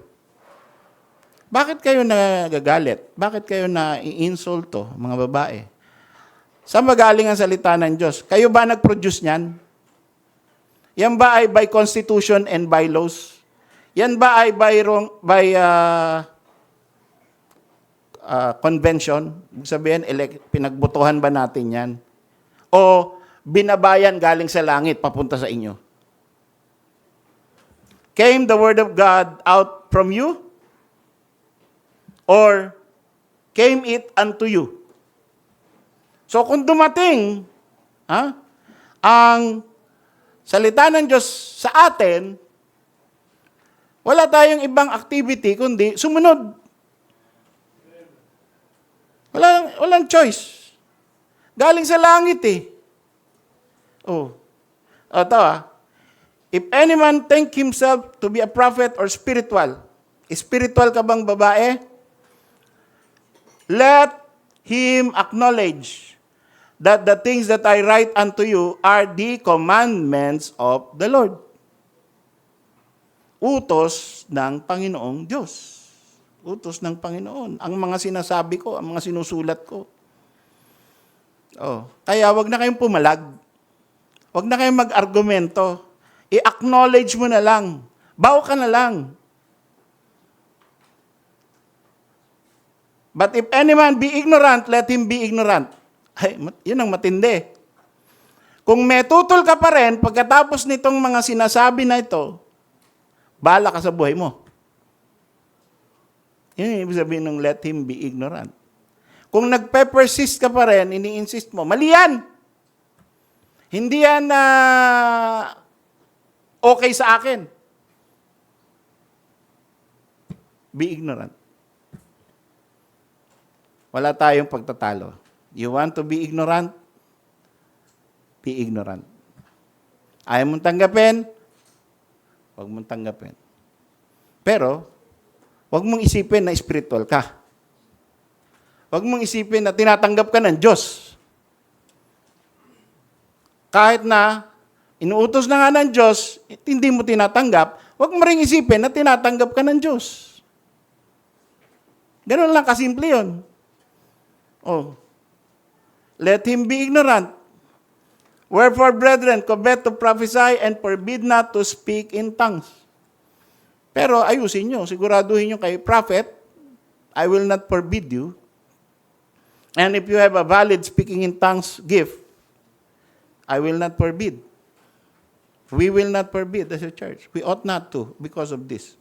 Bakit kayo nagagalit? Bakit kayo na-i-insulto, mga babae? Saan ba galing ang salita ng Diyos? Kayo ba nag-produce niyan? Yan ba ay by constitution and by laws? Yan ba ay by convention? Ibig sabihin, pinagbotohan ba natin yan? O binabayan galing sa langit, papunta sa inyo? Came the word of God out from you? Or came it unto you? So kung dumating ang salita ng Diyos sa atin, wala tayong ibang activity kundi sumunod. Walang choice. Galing sa langit Ito If any man think himself to be a prophet or spiritual ka bang babae? Let him acknowledge that the things that I write unto you are the commandments of the Lord. Utos ng Panginoong Diyos. Utos ng Panginoon. Ang mga sinasabi ko, ang mga sinusulat ko. Kaya wag na kayong pumalag. Wag na kayong mag-argumento. I-acknowledge mo na lang. Bow ka na lang. But if any man be ignorant, let him be ignorant. Yun ang matindi. Kung may tutol ka pa rin, pagkatapos nitong mga sinasabi na ito, bahala ka sa buhay mo. Yun yung ibig sabihin ng let him be ignorant. Kung nagpe-persist ka pa rin, ini-insist mo, mali yan. Hindi yan okay sa akin. Be ignorant. Wala tayong pagtatalo. You want to be ignorant? Be ignorant. Ayaw mong tanggapin? Huwag mong tanggapin. Pero, huwag mong isipin na spiritual ka. Huwag mong isipin na tinatanggap ka ng Diyos. Kahit na inuutos na nga ng Diyos, hindi mo tinatanggap, huwag mo ring isipin na tinatanggap ka ng Diyos. Ganun lang kasimple yun. Let him be ignorant. Wherefore, brethren, covet to prophesy and forbid not to speak in tongues. Pero ayusin nyo, siguraduhin nyo kay prophet, I will not forbid you. And if you have a valid speaking in tongues gift, I will not forbid. We will not forbid as a church. We ought not to because of this.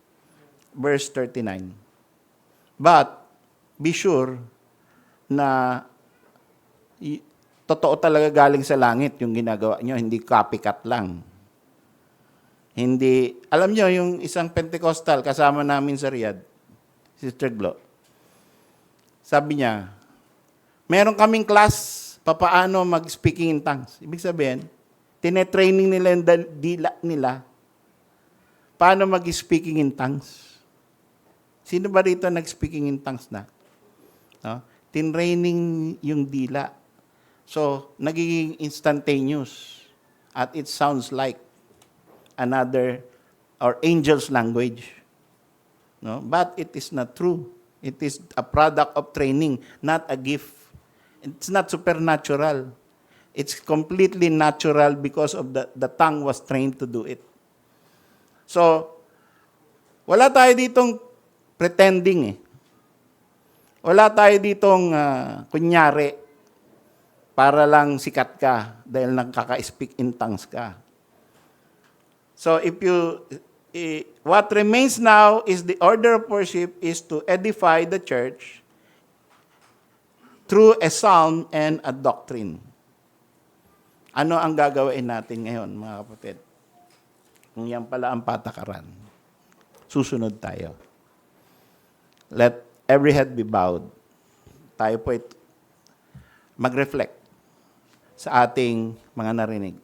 Verse 39. But, be sure na totoo talaga galing sa langit yung ginagawa nyo, hindi copycat lang. Hindi, alam nyo, yung isang Pentecostal kasama namin sa Riyadh, Sister Glo, sabi niya, meron kaming class, papaano mag-speaking in tongues. Ibig sabihin, tinetraining nila yung dila nila, paano mag-speaking in tongues. Sino ba rito nag-speaking in tongues na? No? Tinraining yung dila. So, nagiging instantaneous. At it sounds like another or angel's language. No? But it is not true. It is a product of training, not a gift. It's not supernatural. It's completely natural because of the tongue was trained to do it. So, wala tayo ditong pretending eh. Wala tayo ditong kunyari para lang sikat ka dahil nakaka-speak in tongues ka. So if you, what remains now is the order of worship is to edify the church through a sound and a doctrine. Ano ang gagawin natin ngayon, mga kapatid? Kung yan pala ang patakaran, susunod tayo. Let every head be bowed. Tayo po mag-reflect sa ating mga narinig.